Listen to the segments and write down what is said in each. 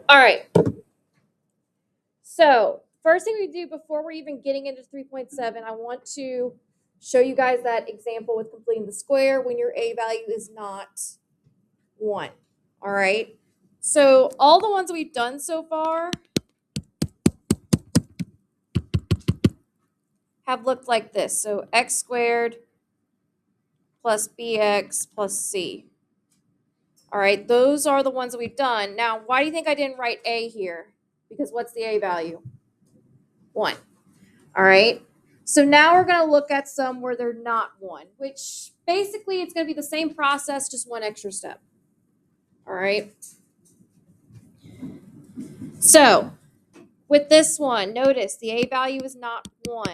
All right. So first thing we do before we're even getting into 3.7, I want to show you guys that example with completing the square when your a value is not 1. All right. So all the ones we've done so far have looked like this. So x squared plus bx plus c. All right, those are the ones that we've done. Now, why do you think I didn't write a here? Because what's the a value? 1. All right. So now we're going to look at some where they're not 1, which basically it's going to be the same process, just one extra step. All right. So with this one, notice the a value is not 1.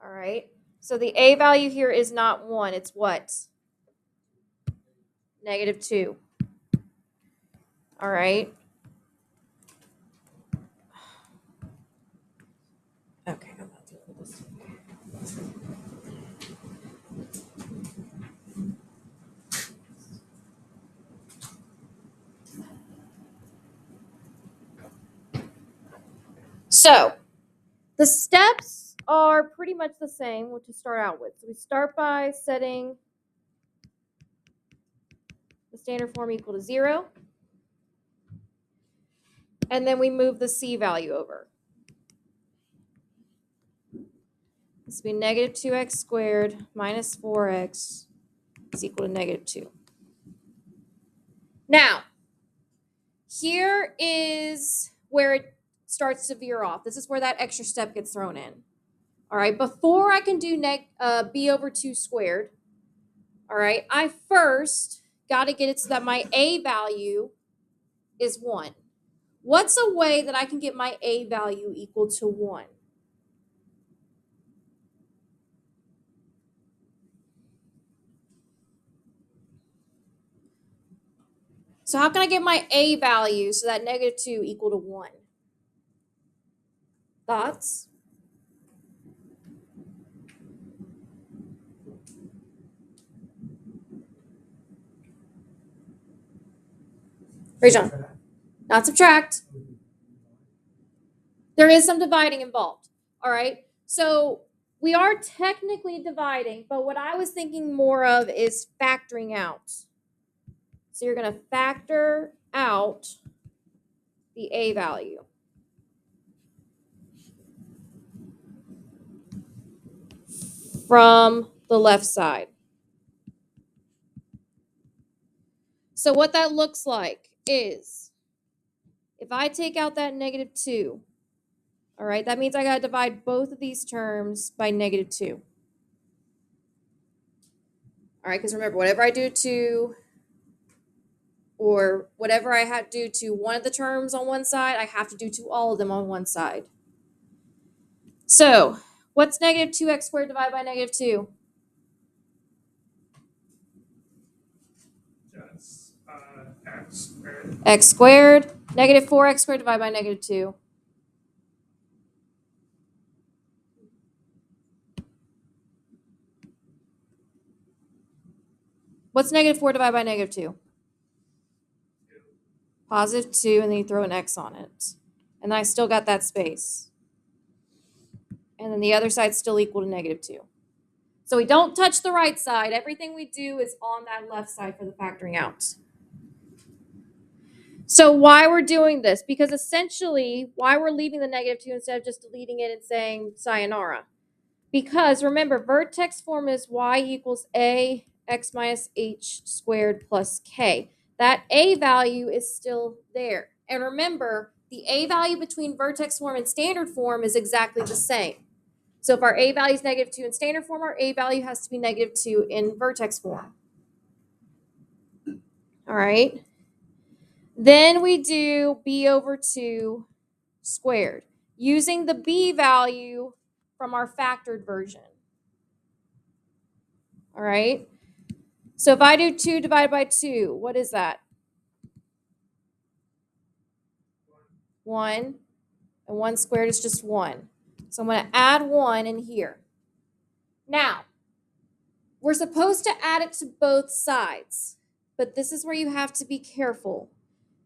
All right. So the a value here is not 1. It's what? -2. All right. Okay, I'm not doing this. So the steps are pretty much the same to start out with. So we start by setting the standard form equal to 0. And then we move the c value over. This will be -2x squared minus 4x is equal to -2. Now, here is where it starts to veer off. This is where that extra step gets thrown in. All right, before I can do b over 2 squared, all right, I first got to get it so that my a value is 1. What's a way that I can get my a value equal to 1? So how can I get my a value so that -2 equal to 1? Thoughts? Raise your hand. Not subtract. There is some dividing involved. All right. So we are technically dividing, but what I was thinking more of is factoring out. So you're going to factor out the a value. From the left side. So what that looks like is if I take out that -2, all right, that means I got to divide both of these terms by -2. All right, because remember, whatever I do to, or whatever I have to do to one of the terms on one side, I have to do to all of them on one side. So what's -2x squared divided by -2? That's x squared. X squared. -4x squared divided by -2. What's -4 divided by -2? +2, and then you throw an x on it. And I still got that space. And then the other side's still equal to -2. So we don't touch the right side. Everything we do is on that left side for the factoring out. So why we're doing this? Because essentially, why we're leaving the -2 instead of just deleting it and saying sayonara. Because remember, vertex form is y equals a x minus h squared plus k. That a value is still there. And remember, the a value between vertex form and standard form is exactly the same. So if our a value is -2 in standard form, our a value has to be -2 in vertex form. All right. Then we do b over 2 squared using the b value from our factored version. All right. So if I do 2 divided by 2, what is that? 1. And 1 squared is just 1. So I'm going to add 1 in here. Now, we're supposed to add it to both sides. but this is where you have to be careful.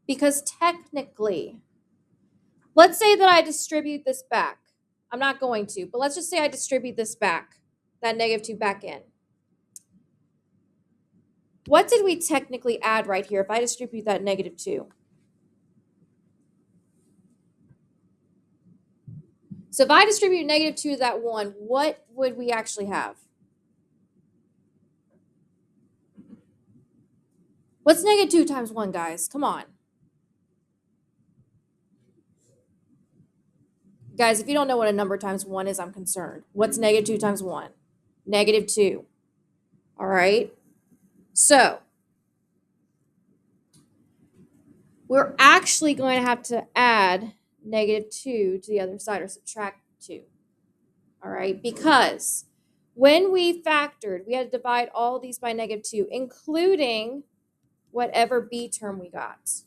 Because technically, let's say that I distribute this back. I'm not going to, but let's just say I distribute this back, that -2 back in. What did we technically add right here if I distribute that -2? So if I distribute -2 to that 1, what would we actually have? What's -2 times 1, guys? Come on. Guys, if you don't know what a number times 1 is, I'm concerned. What's -2 times 1? -2. All right. So we're actually going to have to add -2 to the other side, or subtract 2. All right. Because when we factored, we had to divide all these by -2, including whatever b term we got.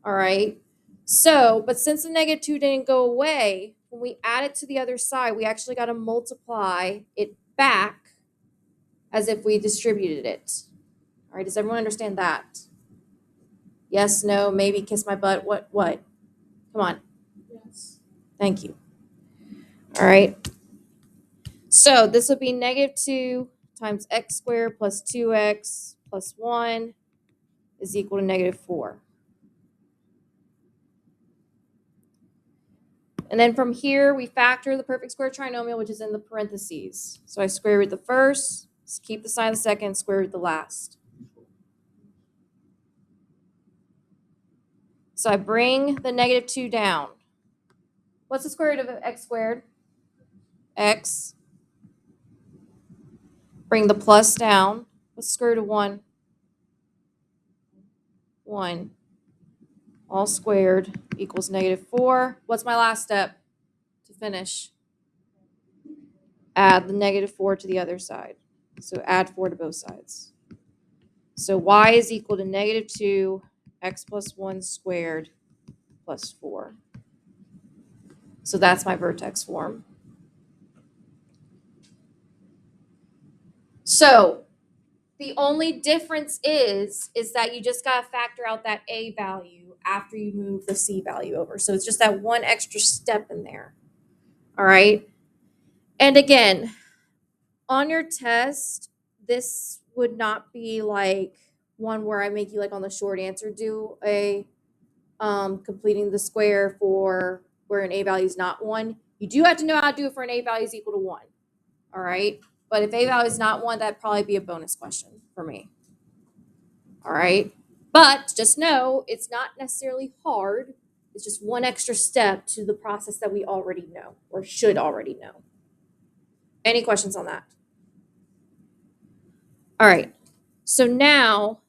All right. So, but since the -2 didn't go away, when we add it to the other side, we actually got to multiply it back as if we distributed it. All right. Does everyone understand that? Yes, no, maybe, kiss my butt. What? Come on. Yes. Thank you. All right. So this would be -2 times x squared plus 2x plus 1 is equal to -4. And then from here, we factor the perfect square trinomial, which is in the parentheses. So I square root the first, keep the sign of the second, square root the last. So I bring the -2 down. What's the square root of x squared? X. Bring the plus down. What's the square root of 1? 1. All squared equals -4. What's my last step to finish? Add the -4 to the other side. So add 4 to both sides. So y is equal to -2 x plus 1 squared plus 4. So that's my vertex form. So the only difference is that you just got to factor out that a value after you move the c value over. So it's just that one extra step in there. All right. And again, on your test, this would not be like one where I make you, like on the short answer, do a completing the square for where an a value is not 1. You do have to know how to do it for an a value is equal to 1. All right. But if a value is not 1, that'd probably be a bonus question for me. All right. But just know it's not necessarily hard. It's just one extra step to the process that we already know or should already know. Any questions on that? All right. So now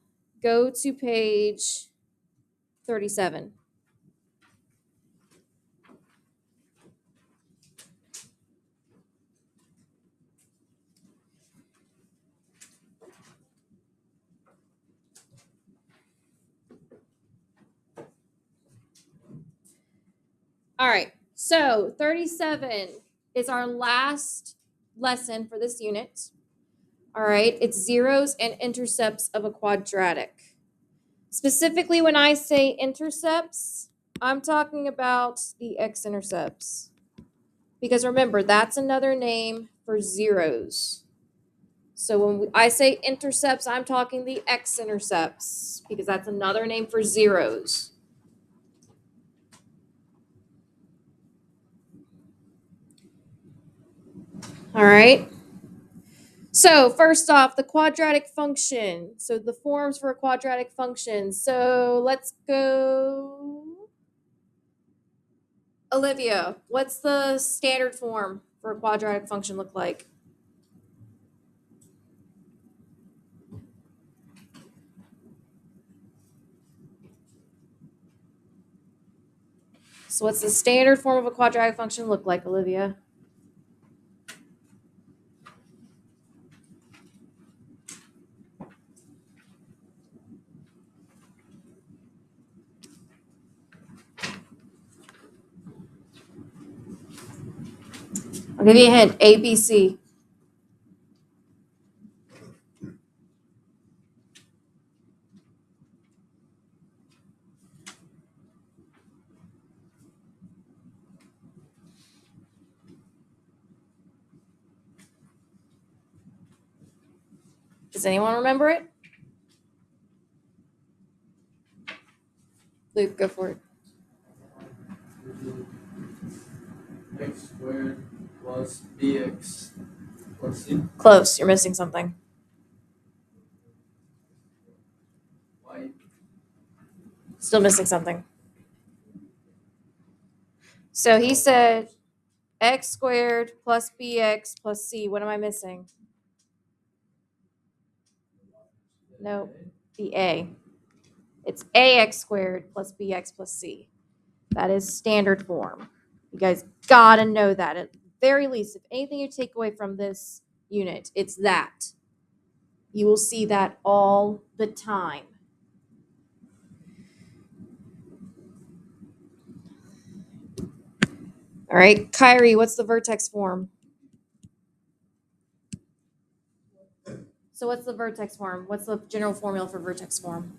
go to page 37. All right, so 37 is our last lesson for this unit. All right, it's zeros and intercepts of a quadratic. Specifically, when I say intercepts, I'm talking about the x-intercepts. Because remember, that's another name for zeros. So when I say intercepts, I'm talking the x-intercepts, because that's another name for zeros. All right. So first off, the quadratic function. So the forms for a quadratic function. So let's go. Olivia, what's the standard form for a quadratic function look like? So what's the standard form of a quadratic function look like, Olivia? I'll give you a hint. A, B, C. Does anyone remember it? Luke, go for it. X squared plus bx plus c. Close. You're missing something. Y. Still missing something. So he said x squared plus bx plus c. What am I missing? Nope. The a. It's ax squared plus bx plus c. That is standard form. You guys gotta know that. At the very least, if anything you take away from this unit, it's that. You will see that all the time. All right, Kyrie, what's the vertex form? So what's the vertex form? What's the general formula for vertex form?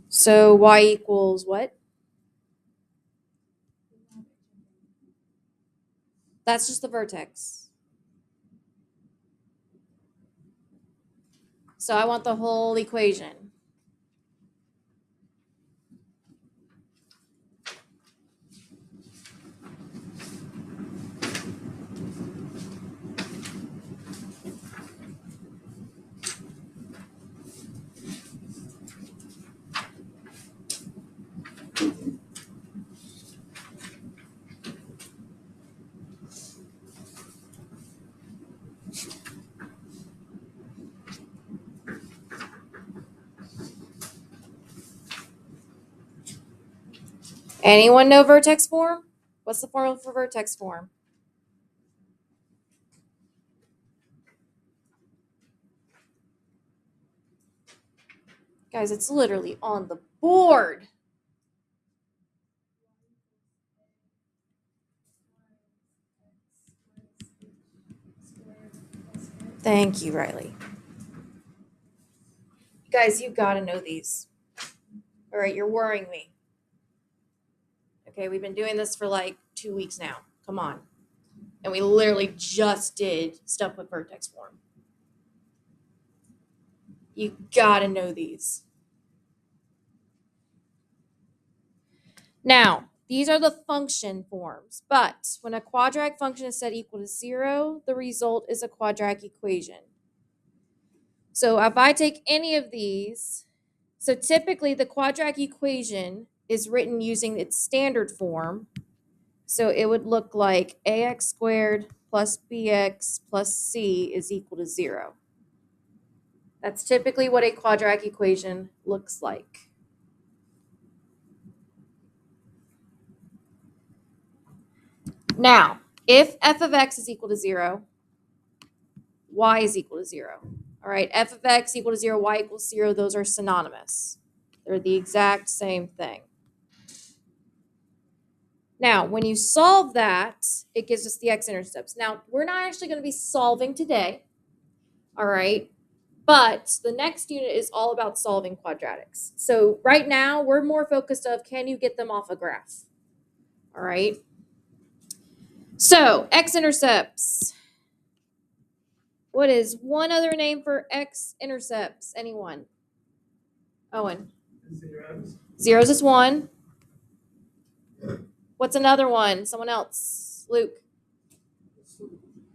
So y equals what? That's just the vertex. So I want the whole equation. Anyone know vertex form? What's the formula for vertex form? Guys, it's literally on the board. Thank you, Riley. Guys, you gotta know these. All right, you're worrying me. Okay, we've been doing this for like 2 weeks now. Come on. And we literally just did stuff with vertex form. You gotta know these. Now, these are the function forms, but when a quadratic function is set equal to 0, the result is a quadratic equation. So if I take any of these, so typically the quadratic equation is written using its standard form. So it would look like ax squared plus bx plus c is equal to 0. That's typically what a quadratic equation looks like. Now, if f of x is equal to 0, y is equal to 0. All right, f of x equal to 0, y equals 0, those are synonymous. They're the exact same thing. Now, when you solve that, it gives us the x-intercepts. Now, we're not actually going to be solving today, all right? But the next unit is all about solving quadratics. So right now, we're more focused of can you get them off a graph, all right? So x-intercepts. What is one other name for x-intercepts? Anyone? Owen. Zeros. Zeros is one. What's another one? Someone else. Luke.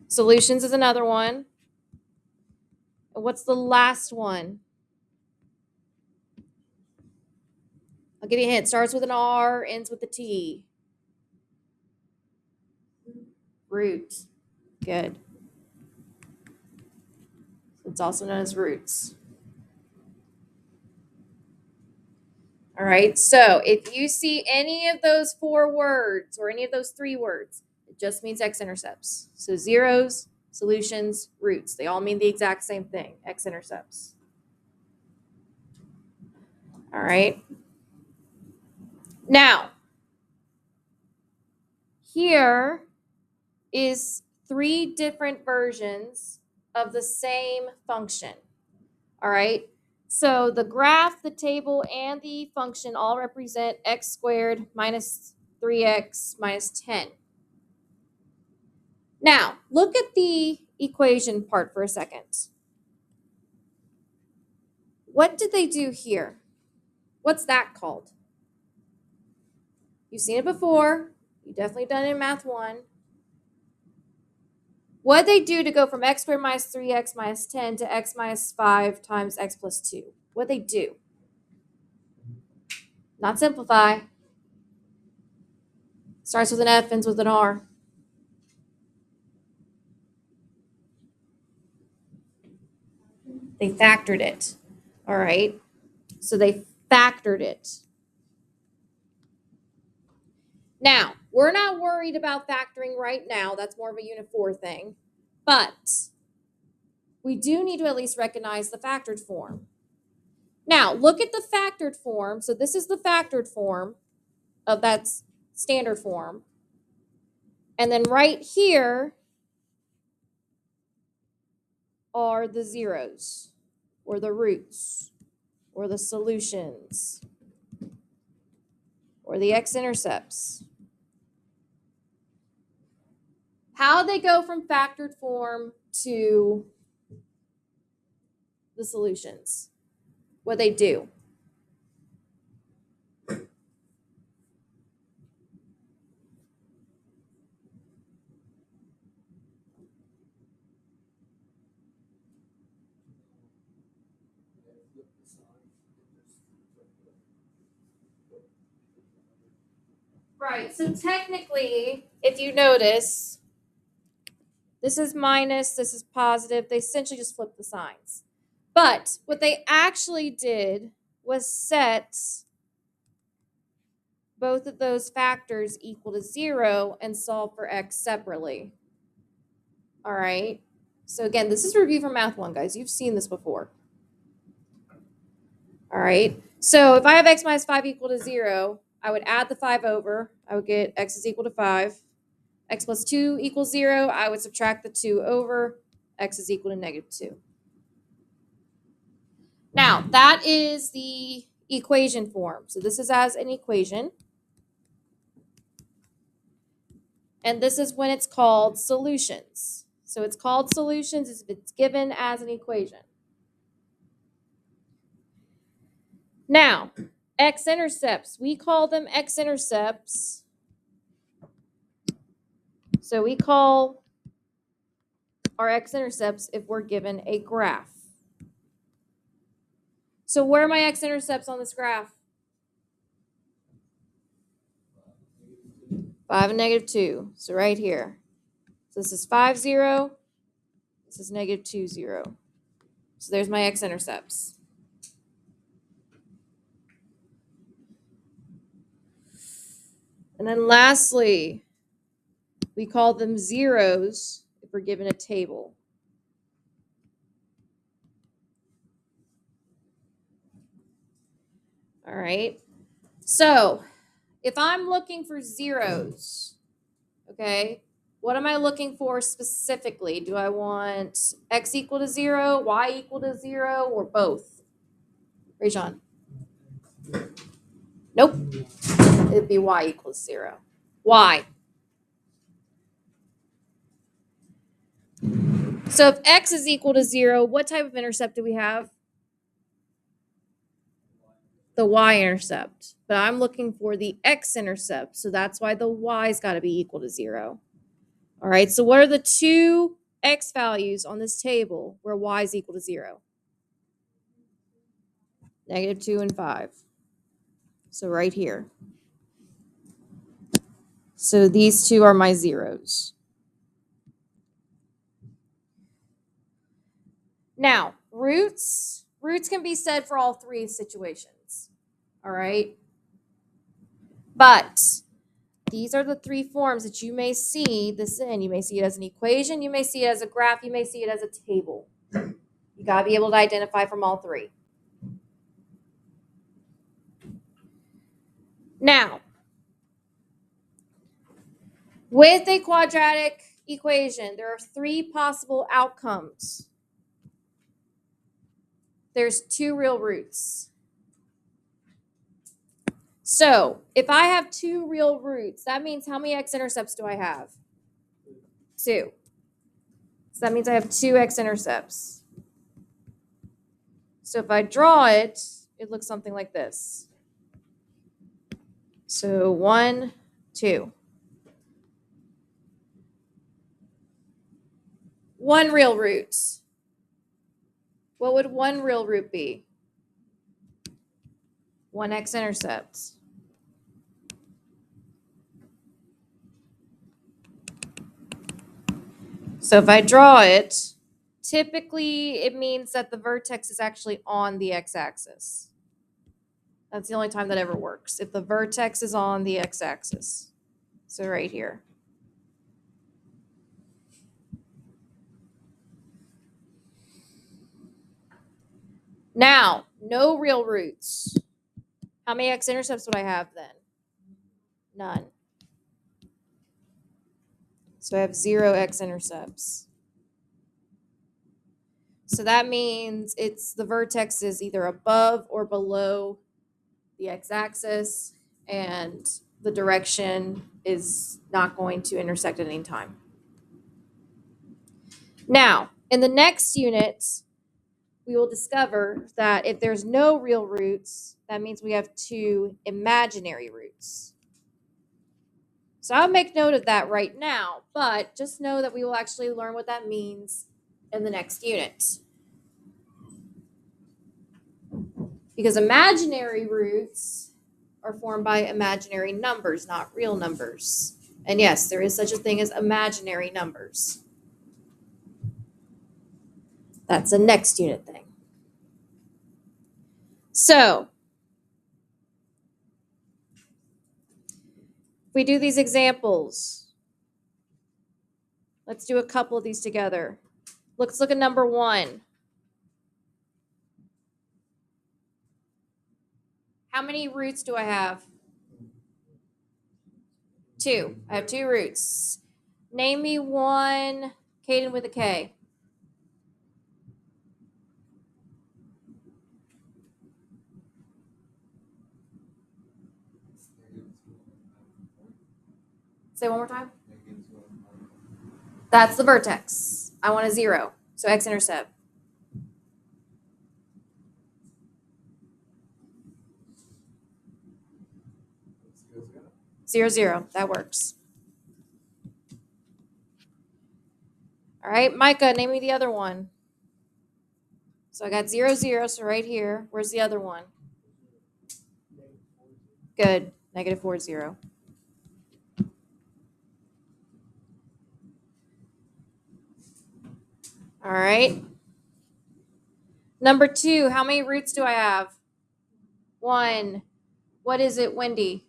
Solutions is another one. And what's the last one? I'll give you a hint. Starts with an R, ends with a T. Root. Good. It's also known as roots. All right, so if you see any of those 4 words or any of those 3 words, it just means x-intercepts. So zeros, solutions, roots. They all mean the exact same thing, x-intercepts. All right. Now, here is 3 different versions of the same function. All right. So the graph, the table, and the function all represent x squared minus 3x minus 10. Now, look at the equation part for a second. What did they do here? What's that called? You've seen it before. You've definitely done it in Math 1. What did they do to go from x squared minus 3x minus 10 to x minus 5 times x plus 2? What did they do? Not simplify. Starts with an F, ends with an R. They factored it. All right. So they factored it. Now, we're not worried about factoring right now. That's more of a Unit 4 thing. But we do need to at least recognize the factored form. Now, look at the factored form. So this is the factored form of that standard form. And then right here are the zeros, or the roots, or the solutions, or the x-intercepts. How they go from factored form to the solutions? What they do? Right, so technically, if you notice, this is minus, this is positive. They essentially just flip the signs. But what they actually did was set both of those factors equal to 0 and solve for x separately. All right. So again, this is review from Math 1, guys. You've seen this before. All right. So if I have x minus 5 equal to 0, I would add the 5 over. I would get x is equal to 5. X plus 2 equals 0. I would subtract the 2 over. X is equal to negative 2. Now, that is the equation form. So this is as an equation. And this is when it's called solutions. So it's called solutions if it's given as an equation. Now, x-intercepts. We call them x-intercepts. So we call our x-intercepts if we're given a graph. So where are my x-intercepts on this graph? 5 and negative 2. So right here. So this is 5, 0. This is negative 2, 0. So there's my x-intercepts. And then lastly, we call them zeros if we're given a table. All right. So if I'm looking for zeros, okay, what am I looking for specifically? Do I want x equal to 0, y equal to 0, or both? Rajon? Nope. It'd be y equals 0. Why? So if x is equal to 0, what type of intercept do we have? The y-intercept. But I'm looking for the x-intercept, so that's why the y's got to be equal to 0. All right, so what are the two x values on this table where y is equal to 0? Negative 2 and 5. So right here. So these two are my zeros. Now, roots can be said for all three situations. All right? But these are the three forms that you may see this in. You may see it as an equation, you may see it as a graph, you may see it as a table. You got to be able to identify from all three. Now, with a quadratic equation, there are three possible outcomes. There's two real roots. So if I have two real roots, that means how many x-intercepts do I have? 2. So that means I have 2 x-intercepts. So if I draw it, it looks something like this. So 1, 2. 1 real root. What would 1 real root be? 1 x-intercept. So if I draw it, typically it means that the vertex is actually on the x-axis. That's the only time that ever works, if the vertex is on the x-axis. So right here. Now, no real roots. How many x-intercepts would I have then? None. So I have 0 x-intercepts. So that means the vertex is either above or below the x-axis, and the direction is not going to intersect at any time. Now, in the next unit, we will discover that if there's no real roots, that means we have 2 imaginary roots. So I'll make note of that right now, but just know that we will actually learn what that means in the next unit. Because imaginary roots are formed by imaginary numbers, not real numbers. And yes, there is such a thing as imaginary numbers. That's a next unit thing. So, if we do these examples, let's do a couple of these together. Let's look at number 1. How many roots do I have? 2. I have 2 roots. Name me one Caden with a K. Say one more time. That's the vertex. I want a 0. So x-intercept. 0, 0. That works. All right, Micah, name me the other one. So I got 0, 0. So right here. Where's the other one? Good. -4, 0. All right. Number 2, how many roots do I have? 1. What is it, Wendy?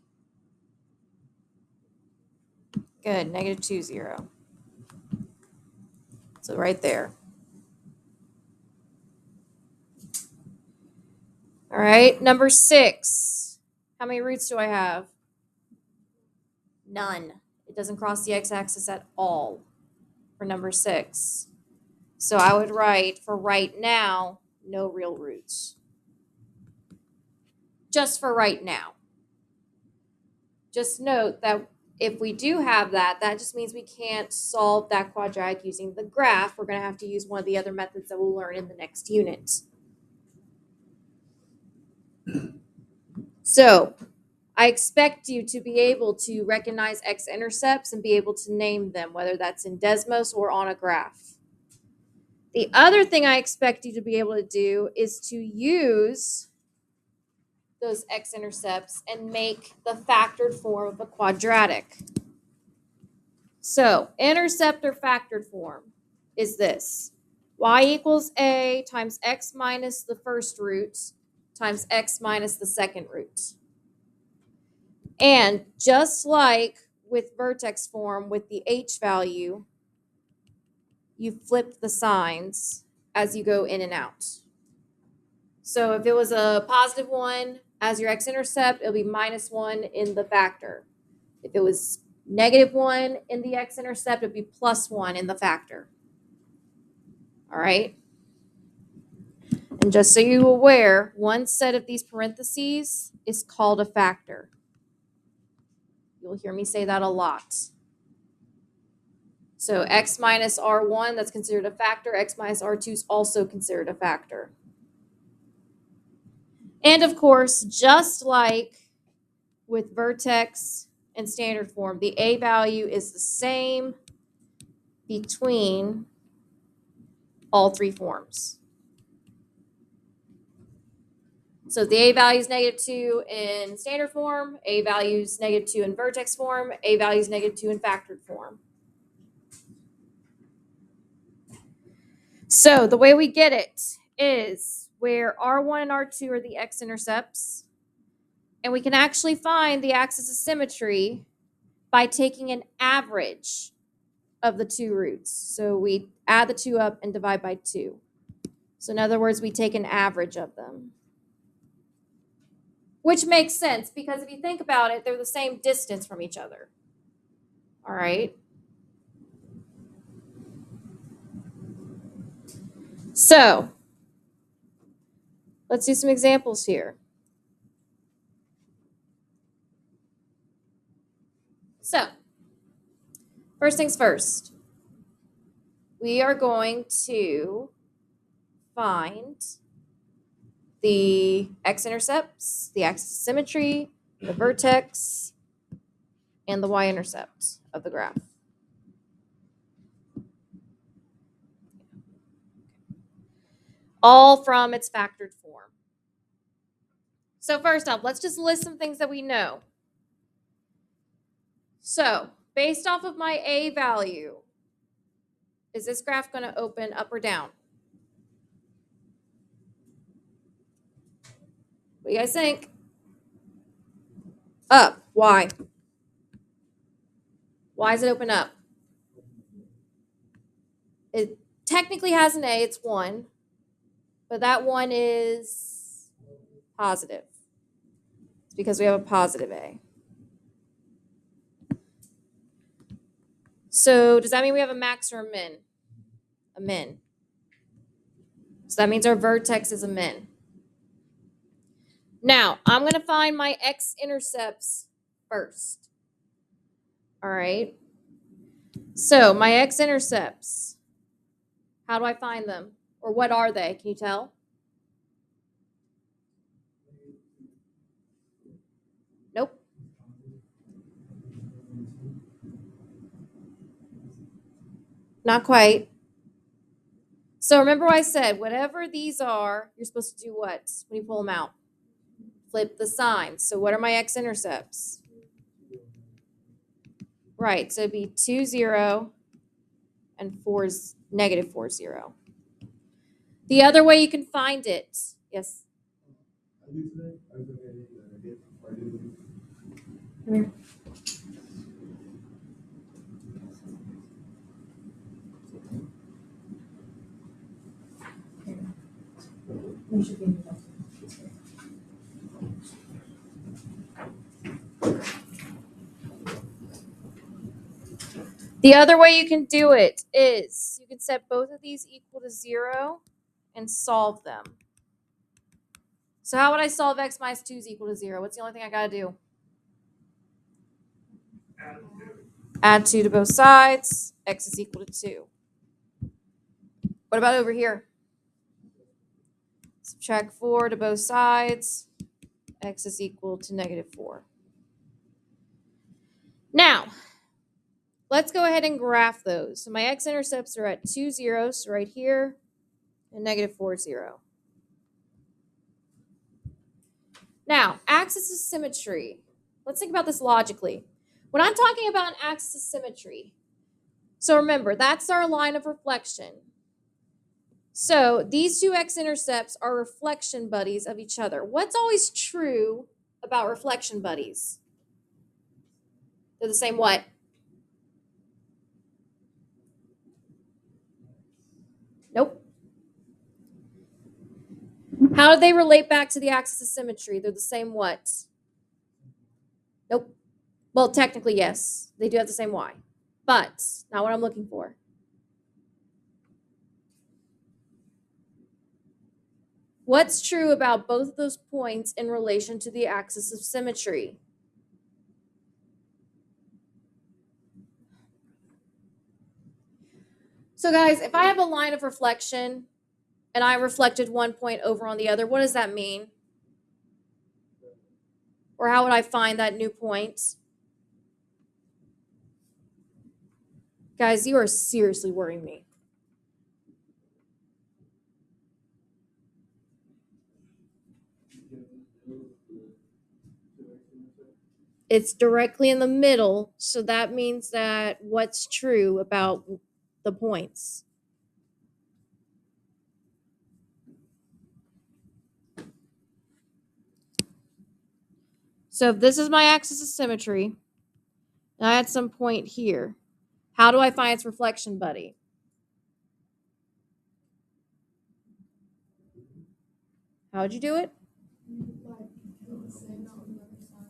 Good. -2, 0. So right there. All right. Number 6. How many roots do I have? None. It doesn't cross the x-axis at all for number 6. So I would write, for right now, no real roots. Just for right now. Just note that if we do have that, that just means we can't solve that quadratic using the graph. We're going to have to use one of the other methods that we'll learn in the next unit. So I expect you to be able to recognize x-intercepts and be able to name them, whether that's in Desmos or on a graph. The other thing I expect you to be able to do is to use those x-intercepts and make the factored form of a quadratic. So intercept or factored form is this. Y equals a times x minus the first root times x minus the second root. And just like with vertex form with the h value, you flip the signs as you go in and out. So if it was a positive 1 as your x-intercept, it'll be -1 in the factor. If it was -1 in the x-intercept, it'd be +1 in the factor. All right. And just so you're aware, one set of these parentheses is called a factor. You'll hear me say that a lot. So x minus r1, that's considered a factor. X minus r2 is also considered a factor. And of course, just like with vertex and standard form, the a value is the same between all three forms. So the a value is -2 in standard form, a value is -2 in vertex form, a value is -2 in factored form. So the way we get it is where R1 and R2 are the x-intercepts, and we can actually find the axis of symmetry by taking an average of the two roots. So we add the two up and divide by 2. So in other words, we take an average of them. Which makes sense because if you think about it, they're the same distance from each other. All right. So let's do some examples here. So first things first, we are going to find the x-intercepts, the axis of symmetry, the vertex, and the y-intercept of the graph. All from its factored form. So first off, let's just list some things that we know. So based off of my a value, is this graph going to open up or down? What do you guys think? Up. Why? Why does it open up? It technically has an A, it's 1, but that 1 is positive. It's because we have a positive A. So does that mean we have a max or a min? A min. So that means our vertex is a min. Now, I'm going to find my x-intercepts first. All right. So my x-intercepts, how do I find them? Or what are they? Can you tell? Nope. Not quite. So remember what I said, whatever these are, you're supposed to do what when you pull them out? Flip the sign. So what are my x-intercepts? Right, so it'd be 2, 0, and 4 is -4, 0. The other way you can find it, yes? Come here. The other way you can do it is you can set both of these equal to 0 and solve them. So how would I solve x minus 2 is equal to 0? What's the only thing I got to do? Add 2 to both sides. X is equal to 2. What about over here? Subtract 4 to both sides. X is equal to -4. Now, let's go ahead and graph those. So my x-intercepts are at 2, 0, so right here, and -4, 0. Now, axis of symmetry. Let's think about this logically. When I'm talking about an axis of symmetry, so remember, that's our line of reflection. So these two x-intercepts are reflection buddies of each other. What's always true about reflection buddies? They're the same what? Nope. How do they relate back to the axis of symmetry? They're the same what? Nope. Well, technically, yes. They do have the same y. But not what I'm looking for. What's true about both of those points in relation to the axis of symmetry? So guys, if I have a line of reflection and I reflected one point over on the other, what does that mean? Or how would I find that new point? Guys, you are seriously worrying me. It's directly in the middle, so that means that what's true about the points? So if this is my axis of symmetry, and I had some point here, how do I find its reflection, buddy? How would you do it?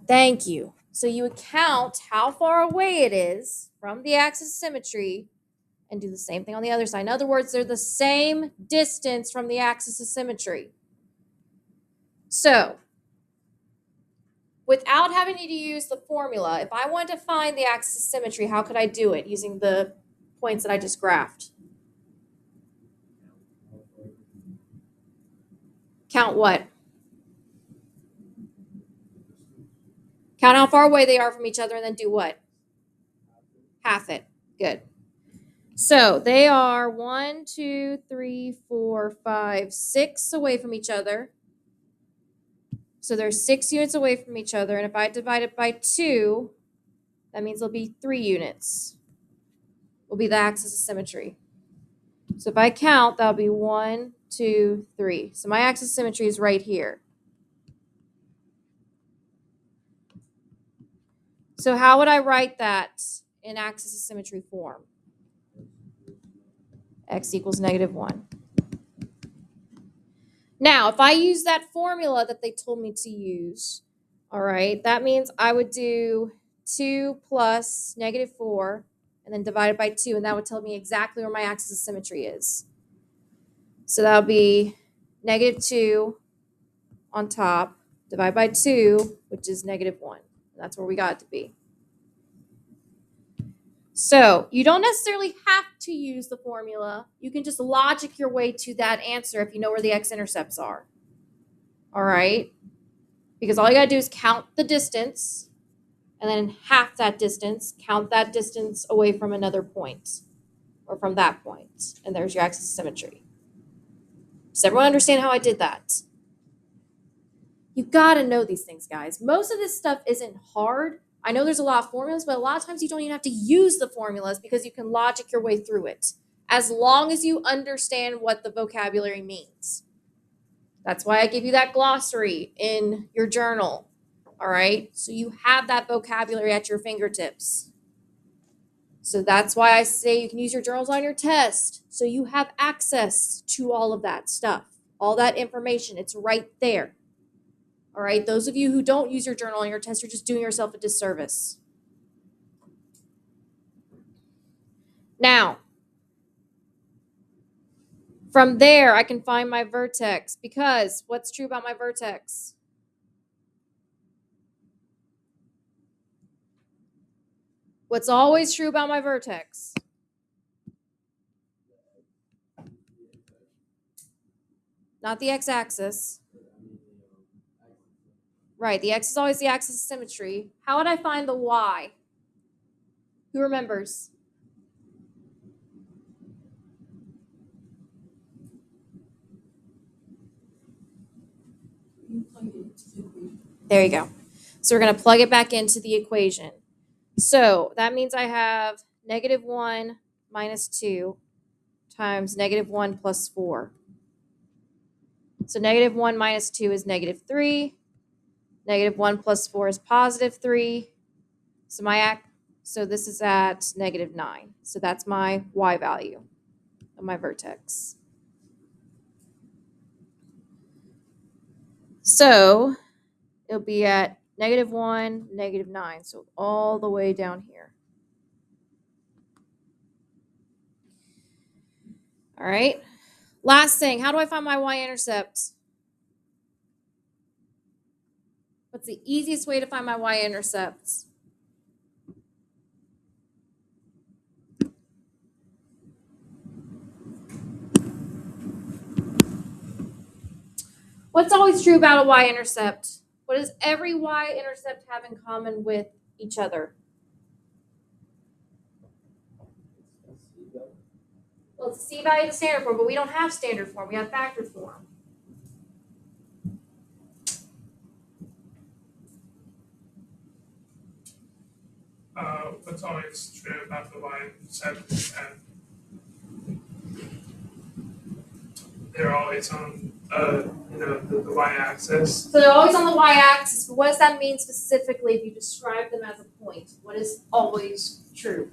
Thank you. So you would count how far away it is from the axis of symmetry and do the same thing on the other side. In other words, they're the same distance from the axis of symmetry. So without having to use the formula, if I wanted to find the axis of symmetry, how could I do it using the points that I just graphed? Count what? Count how far away they are from each other and then do what? Half it. Good. So they are 1, 2, 3, 4, 5, 6 away from each other. So they're 6 units away from each other. And if I divide it by 2, that means it'll be 3 units. Will be the axis of symmetry. So if I count, that'll be 1, 2, 3. So my axis of symmetry is right here. So how would I write that in axis of symmetry form? X equals -1. Now, if I use that formula that they told me to use, all right, that means I would do 2 plus -4 and then divide it by 2, and that would tell me exactly where my axis of symmetry is. So that'll be -2 on top, divide by 2, which is -1. That's where we got it to be. So you don't necessarily have to use the formula. You can just logic your way to that answer if you know where the x-intercepts are. All right? Because all you got to do is count the distance, and then half that distance, count that distance away from another point, or from that point. And there's your axis of symmetry. Does everyone understand how I did that? You got to know these things, guys. Most of this stuff isn't hard. I know there's a lot of formulas, but a lot of times you don't even have to use the formulas because you can logic your way through it, as long as you understand what the vocabulary means. That's why I give you that glossary in your journal, all right? So you have that vocabulary at your fingertips. So that's why I say you can use your journals on your test, so you have access to all of that stuff, all that information. It's right there. All right, those of you who don't use your journal on your test, you're just doing yourself a disservice. Now, from there, I can find my vertex, because what's true about my vertex? What's always true about my vertex? Not the x-axis. Right, the x is always the axis of symmetry. How would I find the y? Who remembers? There you go. So we're going to plug it back into the equation. So that means I have -1 minus 2 times -1 plus 4. So -1 minus 2 is -3. -1 plus 4 is +3. So this is at -9. So that's my y value of my vertex. So it'll be at -1, -9. So all the way down here. All right. Last thing, how do I find my y-intercept? What's the easiest way to find my y-intercepts? What's always true about a y-intercept? What does every y-intercept have in common with each other? Well, it's C value to standard form, but we don't have standard form. We have factored form. What's always true about the y-intercept is that they're always on, the y-axis. So they're always on the y-axis, but what does that mean specifically if you describe them as a point? What is always true?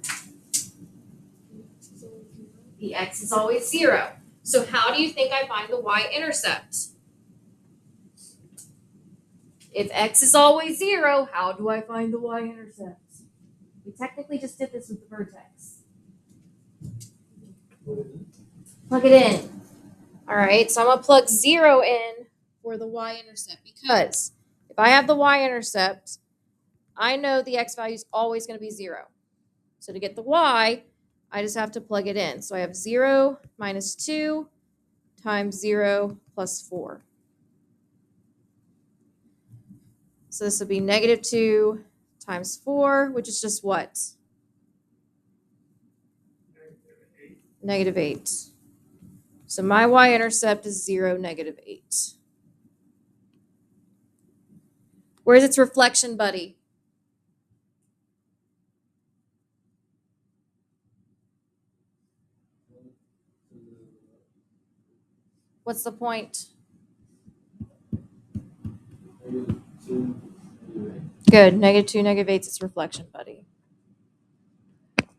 The x is always 0. So how do you think I find the y-intercept? If x is always 0, how do I find the y-intercept? We technically just did this with the vertex. Plug it in. All right, so I'm going to plug 0 in for the y-intercept because if I have the y-intercept, I know the x value is always going to be 0. So to get the y, I just have to plug it in. So I have 0 minus 2 times 0 plus 4. So this would be negative 2 times 4, which is just what? Negative 8. So my y-intercept is 0, negative 8. Where's its reflection, buddy? What's the point? Good. Negative 2, negative 8 is its reflection, buddy.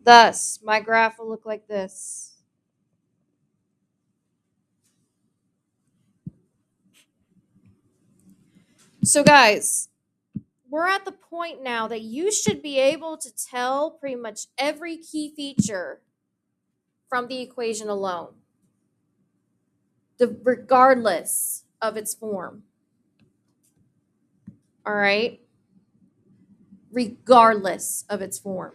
Thus, my graph will look like this. So guys, we're at the point now that you should be able to tell pretty much every key feature from the equation alone, regardless of its form. All right? Regardless of its form.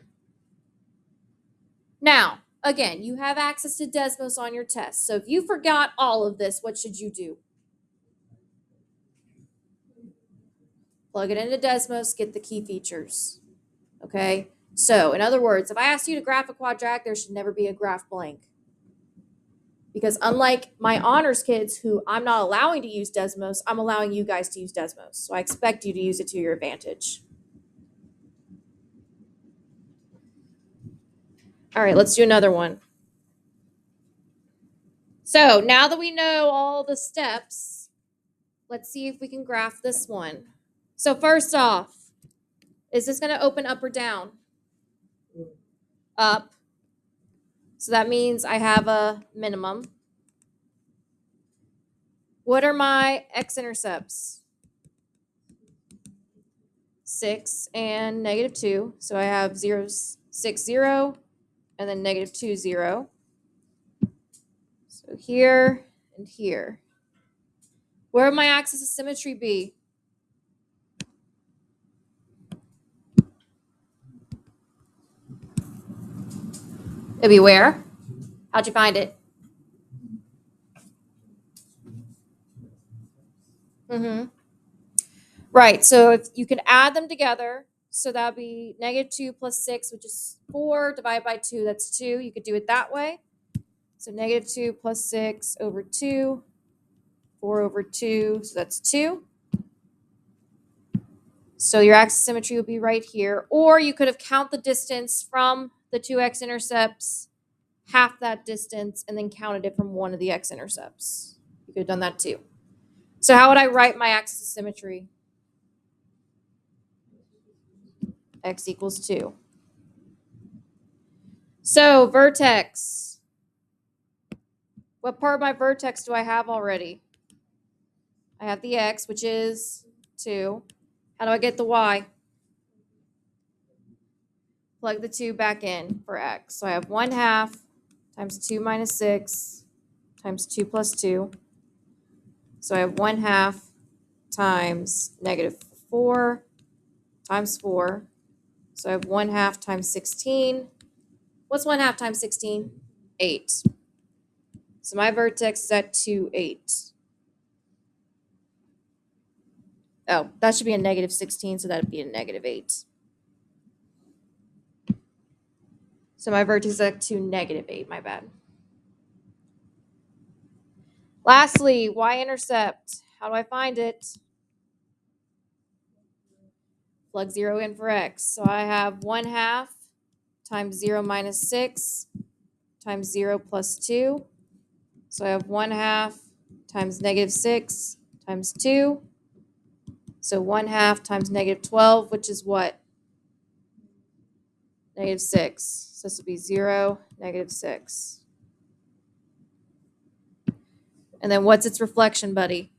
Now, again, you have access to Desmos on your test. So if you forgot all of this, what should you do? Plug it into Desmos, get the key features. Okay? So, in other words, if I asked you to graph a quadratic, there should never be a graph blank. Because unlike my honors kids who I'm not allowing to use Desmos, I'm allowing you guys to use Desmos. So I expect you to use it to your advantage. All right, let's do another one. So now that we know all the steps, let's see if we can graph this one. So first off, is this going to open up or down? Up. So that means I have a minimum. What are my x-intercepts? 6 and negative 2. So I have 0, 6, 0, and then negative 2, 0. So here and here. Where would my axis of symmetry be? It'd be where? How'd you find it? Right, so if you can add them together, so that would be negative 2 plus 6, which is 4, divided by 2, that's 2. You could do it that way. So negative 2 plus 6 over 2, 4 over 2, so that's 2. So your axis of symmetry would be right here. Or you could have counted the distance from the two x-intercepts, half that distance, and then counted it from one of the x-intercepts. You could have done that too. So how would I write my axis of symmetry? X equals 2. So vertex. What part of my vertex do I have already? I have the x, which is 2. How do I get the y? Plug the 2 back in for x. So I have 1/2 times 2 minus 6 times 2 plus 2. So I have 1/2 times negative 4 times 4. So I have 1/2 times 16. What's 1/2 times 16? 8. So my vertex is at 2, 8. Oh, that should be a negative 16, so that would be a negative 8. So my vertex is at 2, negative 8, my bad. Lastly, y-intercept. How do I find it? Plug 0 in for x. So I have 1/2 times 0 minus 6 times 0 plus 2. So I have 1/2 times negative 6 times 2. So 1/2 times negative 12, which is what? Negative 6. So this would be 0, negative 6. And then what's its reflection, buddy?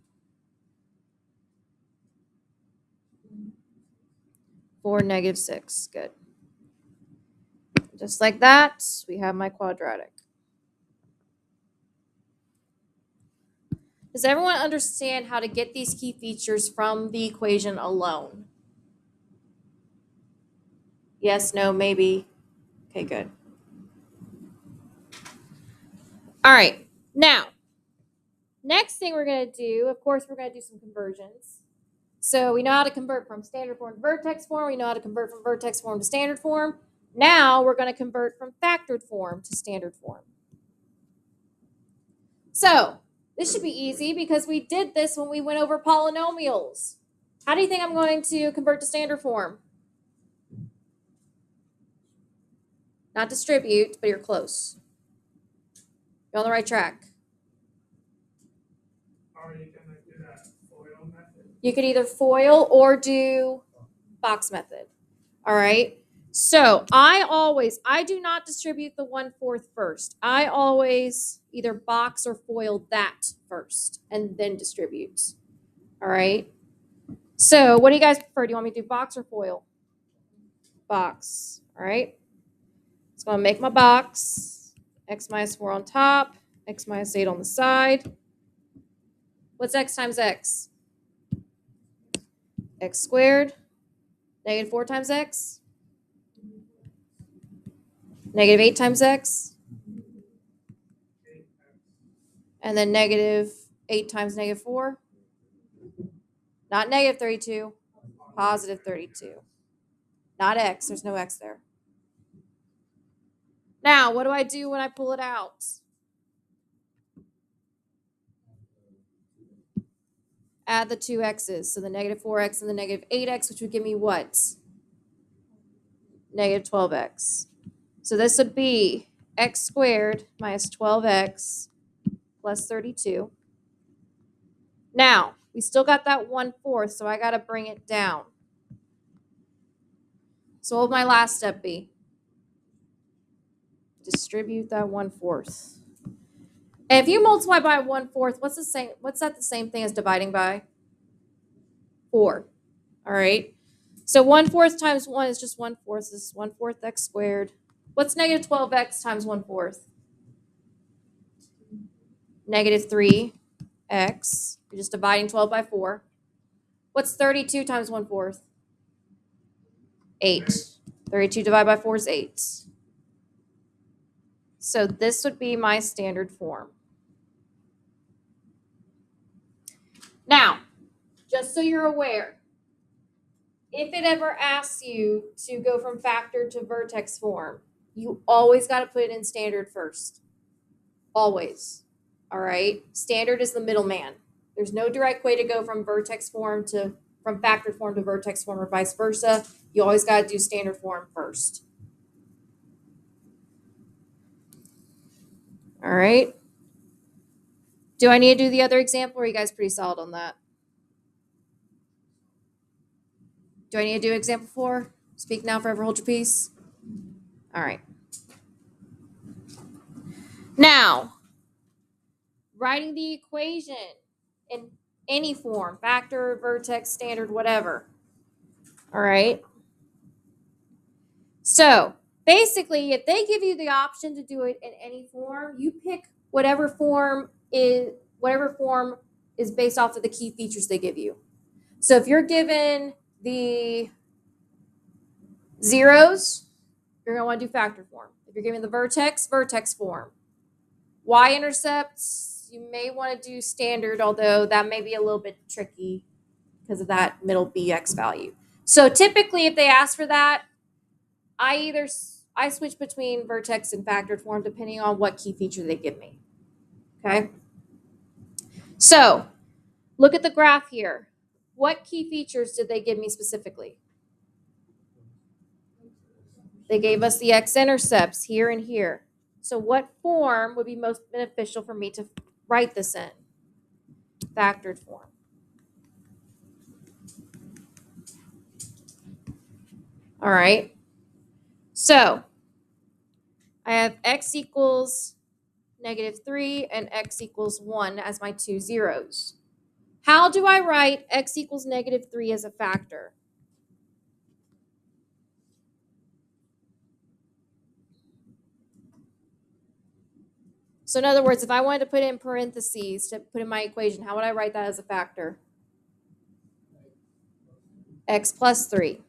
4, negative 6. Good. Just like that, we have my quadratic. Does everyone understand how to get these key features from the equation alone? Yes, no, maybe. Okay, good. All right. Now, next thing we're going to do, of course, we're going to do some conversions. So we know how to convert from standard form to vertex form. We know how to convert from vertex form to standard form. Now we're going to convert from factored form to standard form. So this should be easy because we did this when we went over polynomials. How do you think I'm going to convert to standard form? Not distribute, but you're close. You're on the right track. How are you gonna do that FOIL method? You could either FOIL or do box method. All right. So I do not distribute the 1/4 first. I always either box or FOIL that first and then distribute. All right. So what do you guys prefer? Do you want me to do box or FOIL? Box. All right. It's going to make my box. X minus 4 on top. X minus 8 on the side. What's x times x? X squared. Negative 4 times x. Negative 8 times x. And then negative 8 times negative 4. Not negative 32. Positive 32. Not x. There's no x there. Now, what do I do when I pull it out? Add the two x's. So the negative 4x and the negative 8x, which would give me what? Negative 12x. So this would be x squared minus 12x plus 32. Now, we still got that 1/4, so I got to bring it down. So what would my last step be? Distribute that 1/4. And if you multiply by 1/4, what's that the same thing as dividing by? 4. All right. So 1/4 times 1 is just 1/4. This is 1/4 x squared. What's negative 12x times 1/4? Negative 3x. You're just dividing 12 by 4. What's 32 times 1/4? 8. 32 divided by 4 is 8. So this would be my standard form. Now, just so you're aware, if it ever asks you to go from factored to vertex form, you always got to put it in standard first. Always. All right? Standard is the middleman. There's no direct way to go from factored form to vertex form or vice versa. You always got to do standard form first. All right. Do I need to do the other example, or are you guys pretty solid on that? Do I need to do example 4? Speak now, forever hold your peace. All right. Now, writing the equation in any form, factor, vertex, standard, whatever. All right. So basically, if they give you the option to do it in any form, you pick whatever form is based off of the key features they give you. So if you're given the zeros, you're going to want to do factor form. If you're given the vertex, vertex form. Y-intercepts, you may want to do standard, although that may be a little bit tricky because of that middle bx value. So typically if they ask for that, I switch between vertex and factored form depending on what key feature they give me. Okay? So look at the graph here. What key features did they give me specifically? They gave us the x-intercepts here and here. So what form would be most beneficial for me to write this in? Factored form. All right. So I have x equals -3 and x equals 1 as my two zeros. How do I write x equals -3 as a factor? So in other words, if I wanted to put in parentheses to put in my equation, how would I write that as a factor? X plus 3.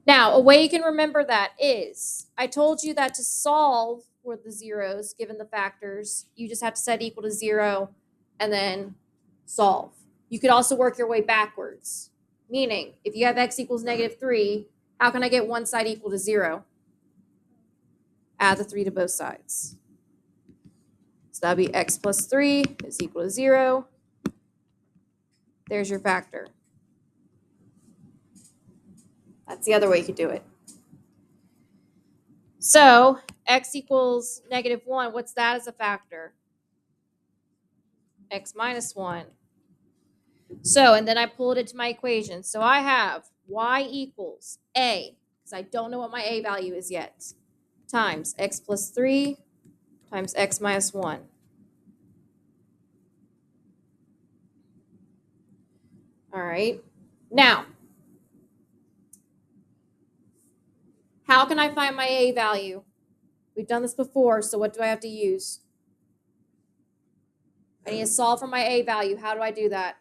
Now, a way you can remember that is, I told you that to solve for the zeros, given the factors, you just have to set equal to 0 and then solve. You could also work your way backwards. Meaning, if you have x equals -3, how can I get one side equal to 0? Add the 3 to both sides. So that would be x plus 3 is equal to 0. There's your factor. That's the other way you could do it. So x equals -1. What's that as a factor? X minus 1. So, and then I pull it into my equation. So I have y equals a, because I don't know what my a value is yet, times x plus 3 times x minus 1. All right. Now, how can I find my a value? We've done this before, so what do I have to use? I need to solve for my a value. How do I do that?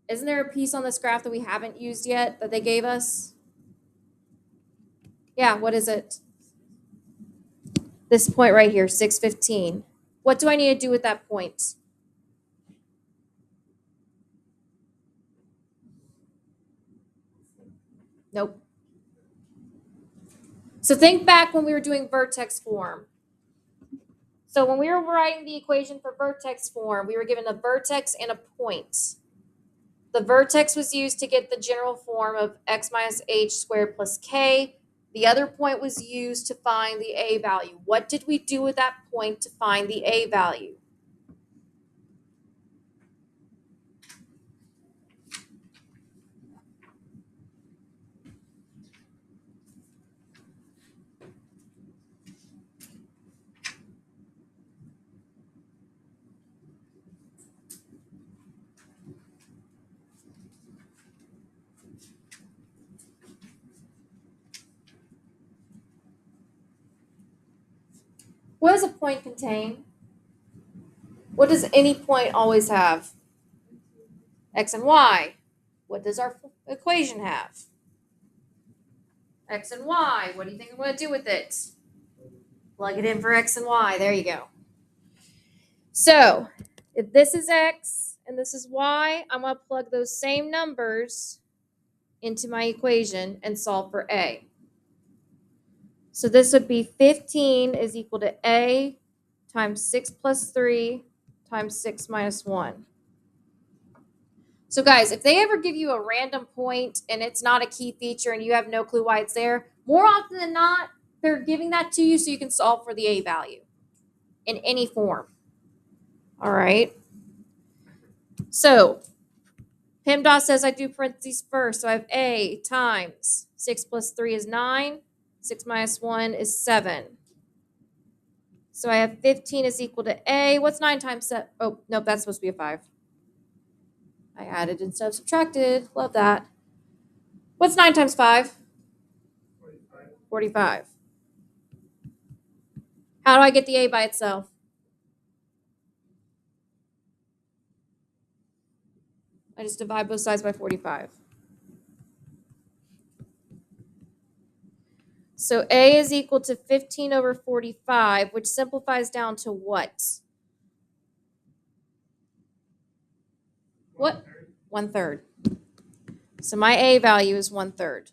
Isn't there a piece on this graph that we haven't used yet that they gave us? Yeah, what is it? This point right here, 615. What do I need to do with that point? Nope. So think back when we were doing vertex form. So when we were writing the equation for vertex form, we were given a vertex and a point. The vertex was used to get the general form of x minus h squared plus k. The other point was used to find the a value. What did we do with that point to find the a value? What does a point contain? What does any point always have? X and y. What does our equation have? X and y. What do you think I'm going to do with it? Plug it in for x and y. There you go. So if this is x and this is y, I'm going to plug those same numbers into my equation and solve for a. So this would be 15 is equal to a times 6 plus 3 times 6 minus 1. So guys, if they ever give you a random point and it's not a key feature and you have no clue why it's there, more often than not, they're giving that to you so you can solve for the a value in any form. All right. So PEMDAS says I do parentheses first. So I have a times 6 plus 3 is 9. 6 minus 1 is 7. So I have 15 is equal to a. What's 9 times 7? Oh, nope, that's supposed to be a 5. I added instead of subtracted. Love that. What's 9 times 5? 45. How do I get the a by itself? I just divide both sides by 45. So A is equal to 15 over 45, which simplifies down to what? What? 1/3. So my A value is 1/3.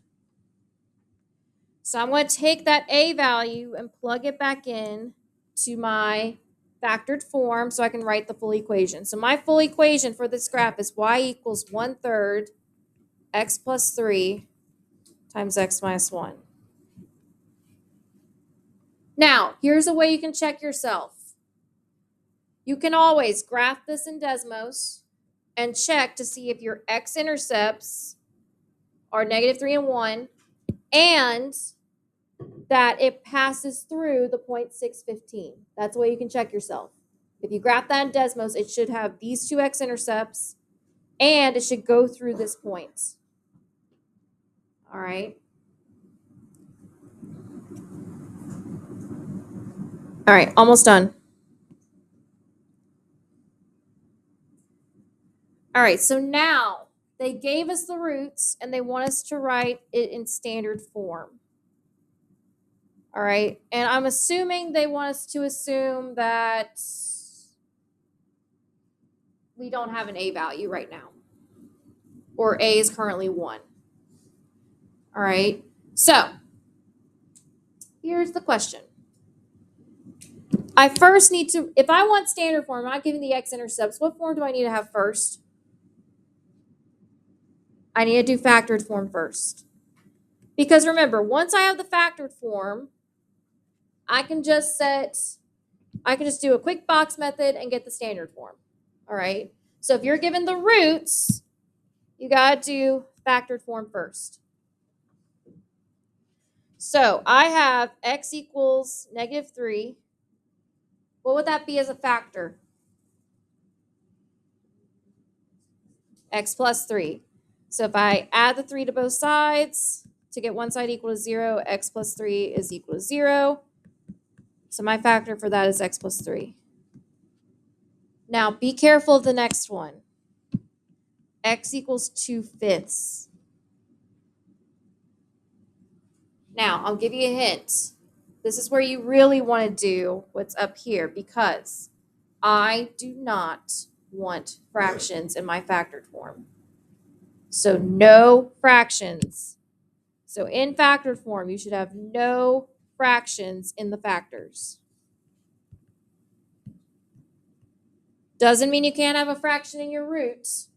So I'm going to take that A value and plug it back in to my factored form so I can write the full equation. So my full equation for this graph is y equals 1/3 x plus 3 times x minus 1. Now, here's a way you can check yourself. You can always graph this in Desmos and check to see if your x-intercepts are -3 and 1 and that it passes through the point 615. That's the way you can check yourself. If you graph that in Desmos, it should have these two x-intercepts and it should go through this point. All right. All right, almost done. All right, so now they gave us the roots and they want us to write it in standard form. All right, and I'm assuming they want us to assume that we don't have an A value right now, or A is currently 1. All right, so here's the question. I first need to, if I want standard form, I'm not giving the x-intercepts, what form do I need to have first? I need to do factored form first. Because remember, once I have the factored form, I can just do a quick box method and get the standard form. All right. So if you're given the roots, you got to do factored form first. So I have x equals -3. What would that be as a factor? X plus 3. So if I add the 3 to both sides to get one side equal to 0, x plus 3 is equal to 0. So my factor for that is x plus 3. Now be careful of the next one. X equals 2/5. Now I'll give you a hint. This is where you really want to do what's up here because I do not want fractions in my factored form. So no fractions. So in factored form, you should have no fractions in the factors. Doesn't mean you can't have a fraction in your roots,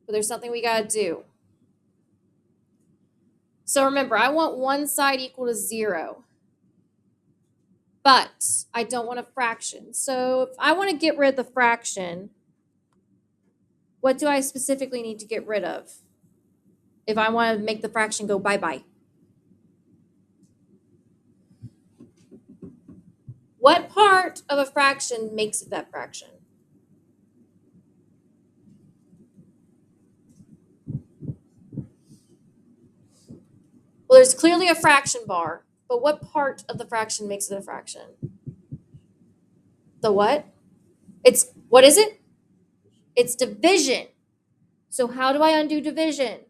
but there's something we got to do. So remember, I want one side equal to 0, but I don't want a fraction. So if I want to get rid of the fraction, what do I specifically need to get rid of if I want to make the fraction go bye-bye? What part of a fraction makes it that fraction? Well, there's clearly a fraction bar, but what part of the fraction makes it a fraction? The what? What is it? It's division. So how do I undo division?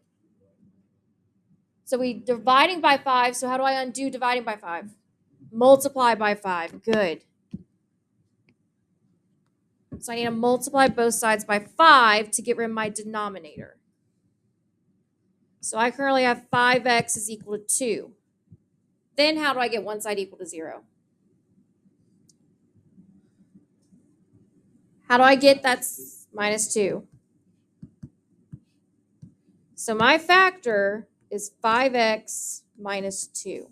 So we dividing by 5, so how do I undo dividing by 5? Multiply by 5. Good. So I need to multiply both sides by 5 to get rid of my denominator. So I currently have 5x is equal to 2. Then how do I get one side equal to 0? How do I get that's -2? So my factor is 5x minus 2.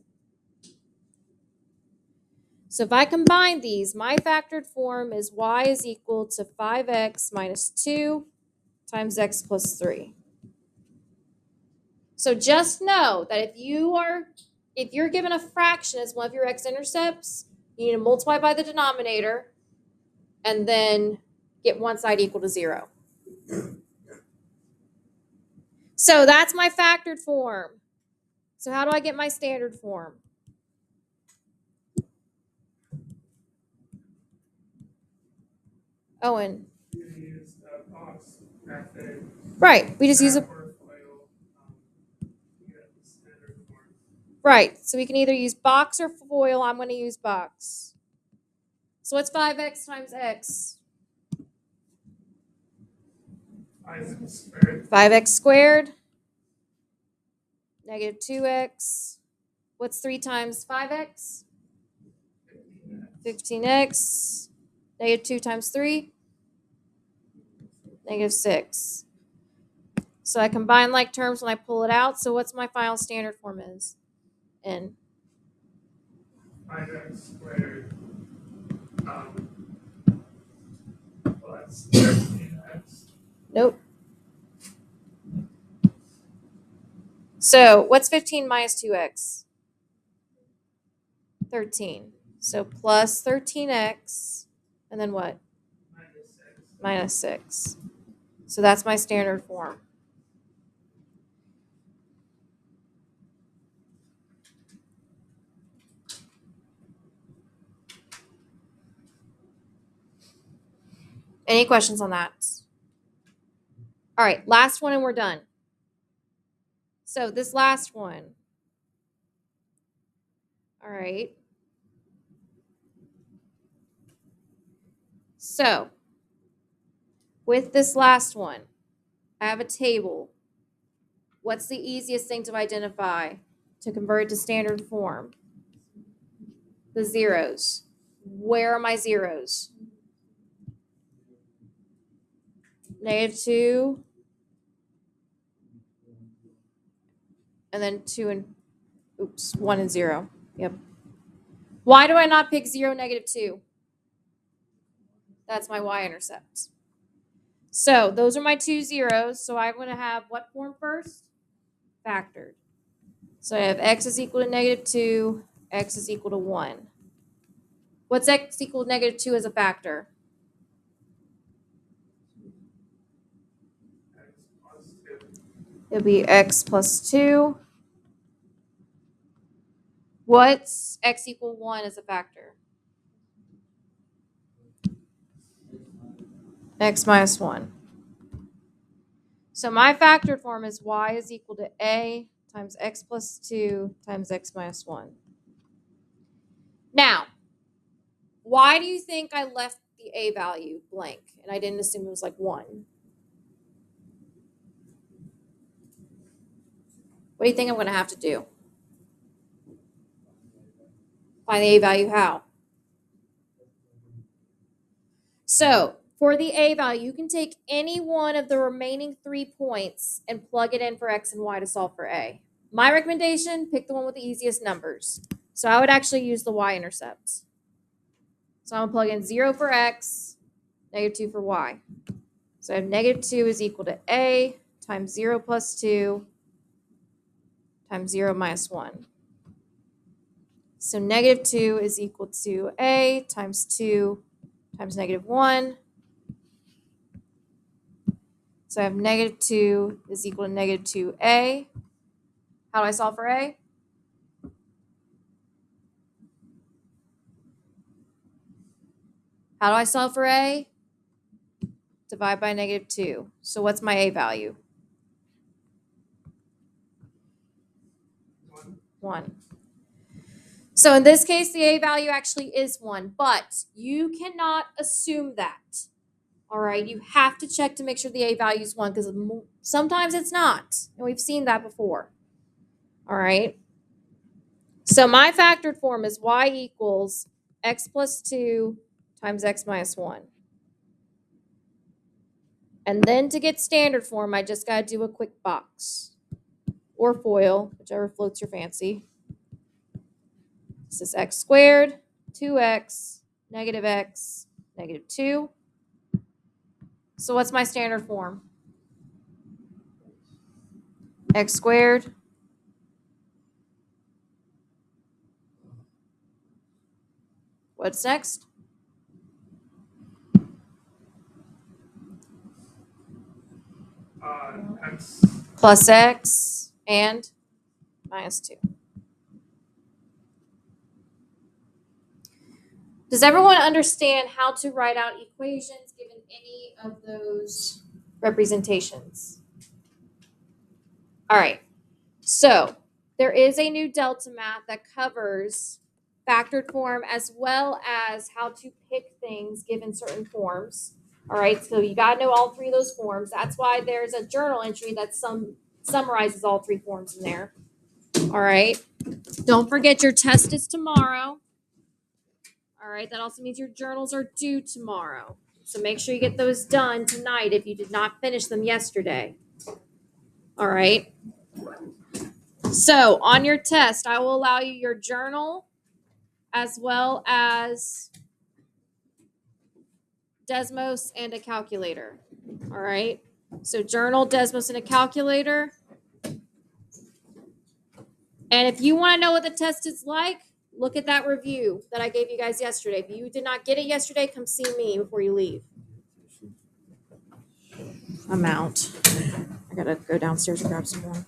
So if I combine these, my factored form is y is equal to 5x minus 2 times x plus 3. So just know that if you're given a fraction as one of your x-intercepts, you need to multiply by the denominator and then get one side equal to 0. So that's my factored form. So how do I get my standard form? Owen. You use the box method. Right. We just use a Or FOIL, you get the standard form. right. So we can either use box or FOIL. I'm going to use box. So what's 5x times x? 5x squared. 5x squared. Negative 2x. What's 3 times 5x? 15x. Negative 2 times 3? Negative 6. So I combine like terms when I pull it out. So what's my final standard form is? N. 5x squared. Plus 13x. Nope. So what's 15 minus 2x? 13. So plus 13x. And then what? Minus 6. Minus 6. So that's my standard form. Any questions on that? All right, last one and we're done. So this last one. All right. So with this last one, I have a table. What's the easiest thing to identify to convert it to standard form? The zeros. Where are my zeros? Negative 2, and then 2 and, 1 and 0. Yep. Why do I not pick 0, negative 2? That's my y-intercept. So those are my two zeros. So I'm going to have what form first? Factored. So I have x is equal to negative 2, x is equal to 1. What's x equal to negative 2 as a factor? X plus 2. It'll be x plus 2. What's x equal 1 as a factor? X minus 1. So my factored form is y is equal to a times x plus 2 times x minus 1. Now, why do you think I left the a value blank and I didn't assume it was like 1? What do you think I'm going to have to do? Find the a value how? So for the a value, you can take any one of the remaining 3 points and plug it in for x and y to solve for a. My recommendation, pick the one with the easiest numbers. So I would actually use the y-intercept. So I'm going to plug in 0 for x, negative 2 for y. So I have negative 2 is equal to a times 0 plus 2 times 0 minus 1. So negative 2 is equal to a times 2 times negative 1. So I have negative 2 is equal to negative 2a. How do I solve for a? How do I solve for a? Divide by negative 2. So what's my a value? 1. So in this case, the a value actually is 1, but you cannot assume that. All right, you have to check to make sure the a value is 1 because sometimes it's not, and we've seen that before. All right. So my factored form is y equals x plus 2 times x minus 1. And then to get standard form, I just got to do a quick box or FOIL, whichever floats your fancy. This is x squared, 2x, negative x, negative 2. So what's my standard form? X squared. What's next? X Plus x and minus 2. Does everyone understand how to write out equations given any of those representations. All right. So there is a new Delta math that covers factored form as well as how to pick things given certain forms. All right, so you got to know all three of those forms. That's why there's a journal entry that summarizes all three forms in there. All right, don't forget your test is tomorrow. All right, that also means your journals are due tomorrow. So make sure you get those done tonight if you did not finish them yesterday. All right. So on your test, I will allow you your journal as well as Desmos and a calculator. All right. So journal, Desmos, and a calculator. And if you want to know what the test is like, look at that review that I gave you guys yesterday. If you did not get it yesterday, come see me before you leave. I'm out. I gotta go downstairs and grab some more.